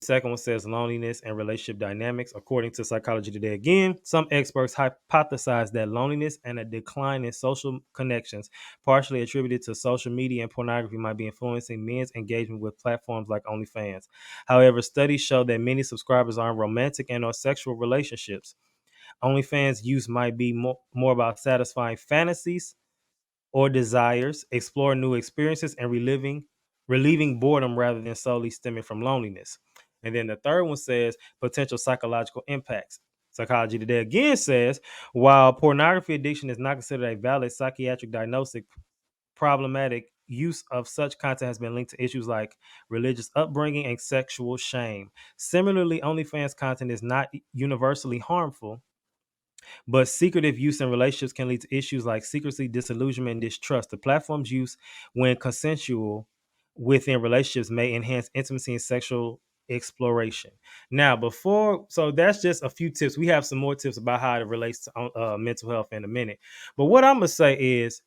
second one says loneliness and relationship dynamics. According to Psychology Today, again, some experts hypothesize that loneliness and a decline in social connections, partially attributed to social media and pornography, might be influencing men's engagement with platforms like OnlyFans. However, studies show that many subscribers are in romantic and or sexual relationships. OnlyFans use might be more about satisfying fantasies or desires, exploring new experiences, and relieving boredom rather than solely stemming from loneliness. And then the third one says potential psychological impacts. Psychology Today again says while pornography addiction is not considered a valid psychiatric diagnosis, problematic use of such content has been linked to issues like religious upbringing and sexual shame. Similarly, OnlyFans content is not universally harmful, but secretive use in relationships can lead to issues like secrecy, disillusionment, and distrust. The platform's use, when consensual within relationships, may enhance intimacy and sexual exploration. Now, so that's just a few tips. We have some more tips about how it relates to mental health in a minute. But what I'm gonna say is,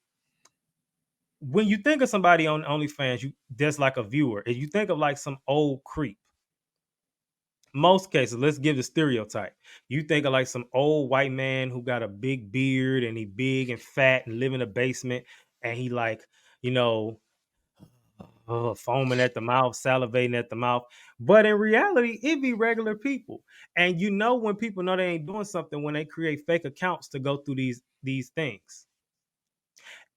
when you think of somebody on OnlyFans, there's like a viewer, and you think of like some old creep. Most cases, let's give the stereotype. You think of like some old white man who got a big beard and he big and fat and live in a basement, and he like, you know, foaming at the mouth, salivating at the mouth. But in reality, it be regular people. And you know when people know they ain't doing something when they create fake accounts to go through these things.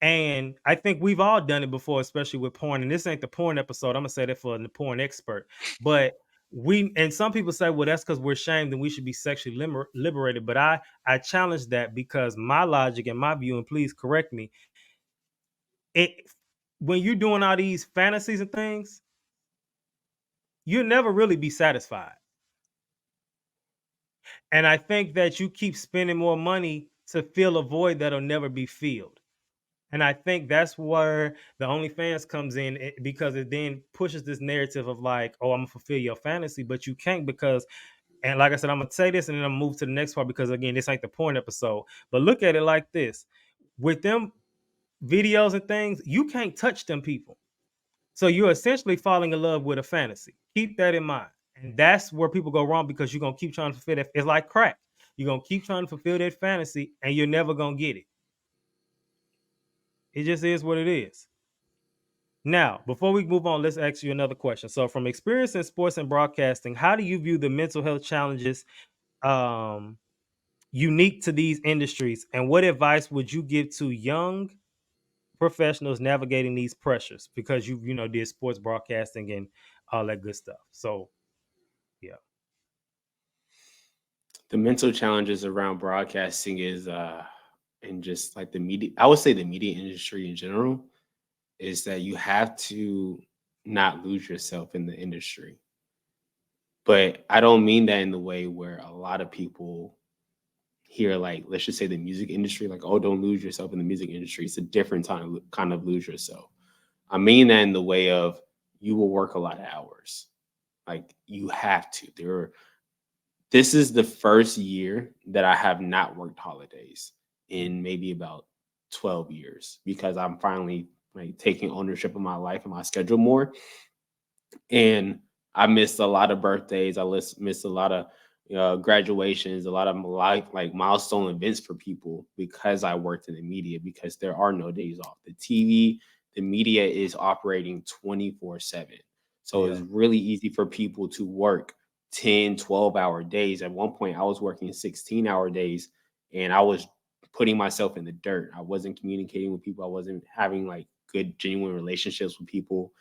And I think we've all done it before, especially with porn. And this ain't the porn episode. I'm gonna say that for the porn expert. But some people say, well, that's because we're ashamed and we should be sexually liberated. But I challenge that, because my logic and my view, and please correct me, it when you're doing all these fantasies and things, you'll never really be satisfied. And I think that you keep spending more money to fill a void that'll never be filled. And I think that's where the OnlyFans comes in, because it then pushes this narrative of like, oh, I'm gonna fulfill your fantasy, but you can't, because, and like I said, I'm gonna say this and then I'm gonna move to the next part, because again, this ain't the porn episode. But look at it like this: with them videos and things, you can't touch them people. So you're essentially falling in love with a fantasy. Keep that in mind. And that's where people go wrong, because you're gonna keep trying to fulfill that. It's like crack. You're gonna keep trying to fulfill that fantasy and you're never gonna get it. It just is what it is. Now, before we move on, let's ask you another question. So, from experience in sports and broadcasting, how do you view the mental health challenges um, unique to these industries, and what advice would you give to young professionals navigating these pressures? Because you did sports broadcasting and all that good stuff. So, yeah. The mental challenges around broadcasting is and just like the media, I would say the media industry in general, is that you have to not lose yourself in the industry. But I don't mean that in the way where a lot of people hear, like, let's just say the music industry, like, oh, don't lose yourself in the music industry. It's a different kind of lose yourself. I mean that in the way of you will work a lot of hours. Like, you have to. This is the first year that I have not worked holidays in maybe about 12 years, because I'm finally like taking ownership of my life and my schedule more. And I missed a lot of birthdays. Missed a lot of graduations, a lot of life, like milestone events for people, because I worked in the media, because there are no days off. The TV, the media is operating 24/7. So it's Yeah. really easy for people to work 10, 12-hour days. At one point, I was working 16-hour days, and I was putting myself in the dirt. I wasn't communicating with people. I wasn't having like good, genuine relationships with people.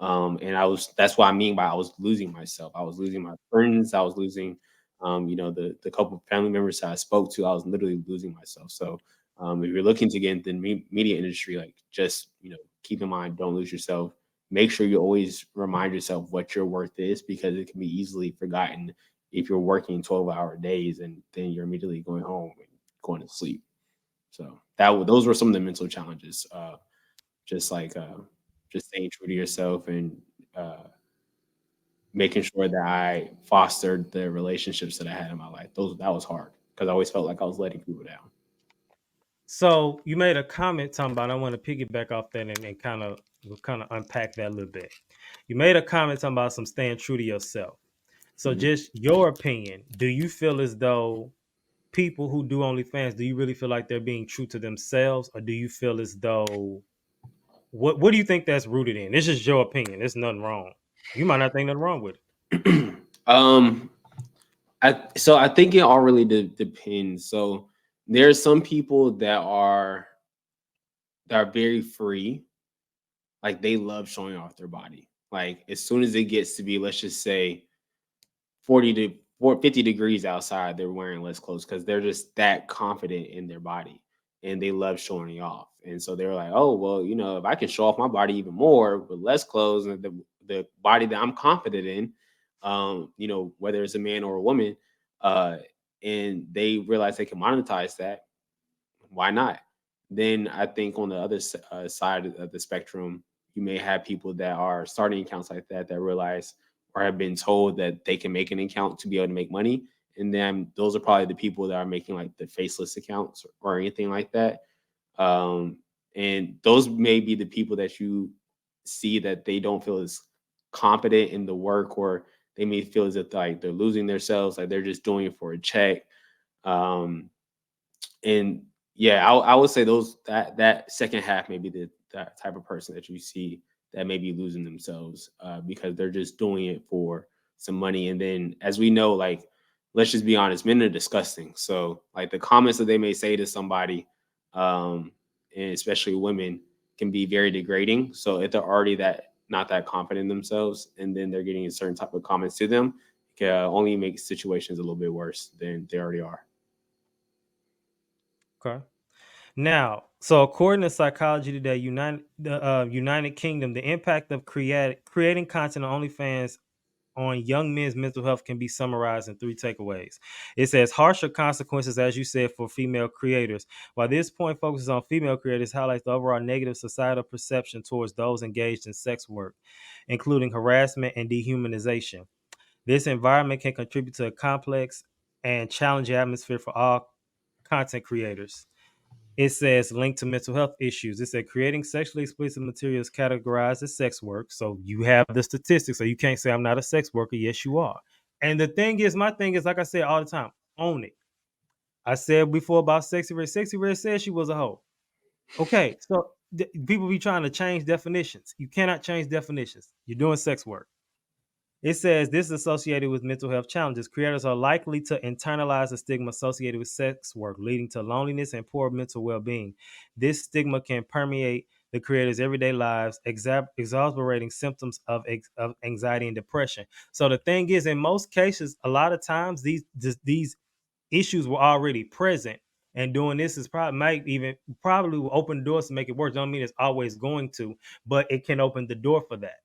And that's what I mean by I was losing myself. I was losing my friends. I was losing, the couple of family members that I spoke to. I was literally losing myself. So if you're looking to get into the media industry, like, just, keep in mind, don't lose yourself. Make sure you always remind yourself what your worth is, because it can be easily forgotten if you're working 12-hour days and then you're immediately going home and going to sleep. So those were some of the mental challenges. Just like just staying true to yourself, and uh, making sure that I fostered the relationships that I had in my life. That was hard, because I always felt like I was letting people down. So you made a comment talking about, I want to piggyback off that and we'll kind of unpack that a little bit. You made a comment talking about some staying true to yourself. So, Mhm. just your opinion. Do you feel as though people who do OnlyFans, do you really feel like they're being true to themselves, or do you feel as though what do you think that's rooted in? This is your opinion. There's nothing wrong. You might not think nothing wrong with it. um, I think it all really depends. So there's some people that are very free, like they love showing off their body. Like as soon as it gets to be, let's just say 40 to 50 degrees outside, they're wearing less clothes because they're just that confident in their body and they love showing it off. And so they're like, oh, well, if I can show off my body even more with less clothes and the body that I'm confident in, whether it's a man or a woman, uh, and they realize they can monetize that, why not? Then I think on the other side of the spectrum, you may have people that are starting accounts like that realize or have been told that they can make an account to be able to make money. And then those are probably the people that are making like the faceless accounts or anything like that. Um, and those may be the people that you see that they don't feel as competent in the work, or they may feel as if like they're losing themselves, like they're just doing it for a check. Um, and yeah, I would say those that second half may be that type of person that you see that may be losing themselves because they're just doing it for some money. And then, as we know, like let's just be honest, men are disgusting. So like the comments that they may say to somebody, um, and especially women, can be very degrading. So if they're already that not that confident in themselves, and then they're getting a certain type of comments to them, it can only make situations a little bit worse than they already are. Okay. Now, so according to Psychology Today, the United Kingdom, the impact of creating content on OnlyFans on young men's mental health can be summarized in three takeaways. It says harsher consequences, as you said, for female creators. While this point focuses on female creators, highlights the overall negative societal perception towards those engaged in sex work, including harassment and dehumanization. This environment can contribute to a complex and challenging atmosphere for all content creators. It says linked to mental health issues. It said creating sexually explicit materials categorized as sex work. So you have the statistics. So you can't say I'm not a sex worker. Yes, you are. And the thing is, my thing is, like I said all the time, own it. I said before about Sexy Red. Sexy Red said she was a hoe. Okay, so people be trying to change definitions. You cannot change definitions. You're doing sex work. It says this is associated with mental health challenges. Creators are likely to internalize the stigma associated with sex work, leading to loneliness and poor mental well being. This stigma can permeate the creators' everyday lives, exasperating symptoms of anxiety and depression. So the thing is, in most cases, a lot of times these issues were already present, and doing this is probably will open doors to make it worse. Don't mean it's always going to, but it can open the door for that.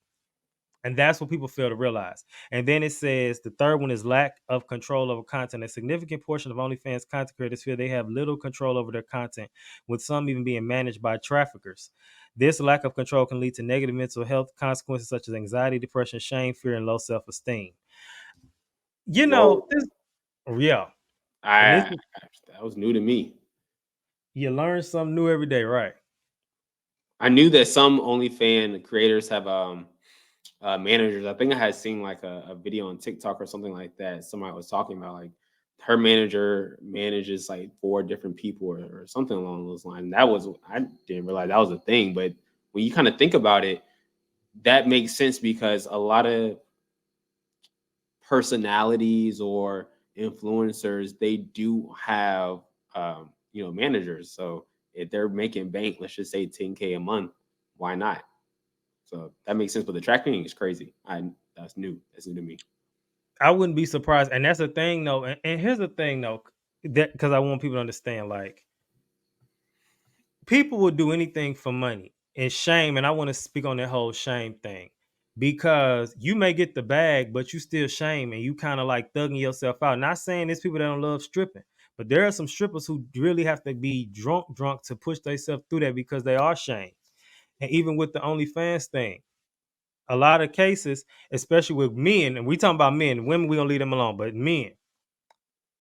And that's what people fail to realize. And then it says the third one is lack of control over content. A significant portion of OnlyFans content creators feel they have little control over their content, with some even being managed by traffickers. This lack of control can lead to negative mental health consequences such as anxiety, depression, shame, fear, and low self-esteem. Whoa. This, yeah. And this I that was new to me. you learn something new every day, right? I knew that some OnlyFan creators have managers. I think I had seen like a video on TikTok or something like that. Somebody was talking about like her manager manages like four different people or something along those lines. That was I didn't realize that was a thing, but when you kind of think about it, that makes sense because a lot of personalities or influencers they do have managers. So if they're making bank, let's just say 10K a month, why not? So that makes sense. But the tracking is crazy. I That's new. That's new to me. I wouldn't be surprised. And that's the thing, though. And here's the thing, though, that because I want people to understand, like, people will do anything for money and shame. And I want to speak on that whole shame thing because you may get the bag, but you still shame and you kind of like thugging yourself out. Not saying there's people that don't love stripping, but there are some strippers who really have to be drunk to push themselves through that because they are shamed. And even with the OnlyFans thing, a lot of cases, especially with men, and we talking about men, women, we gonna leave them alone, but men,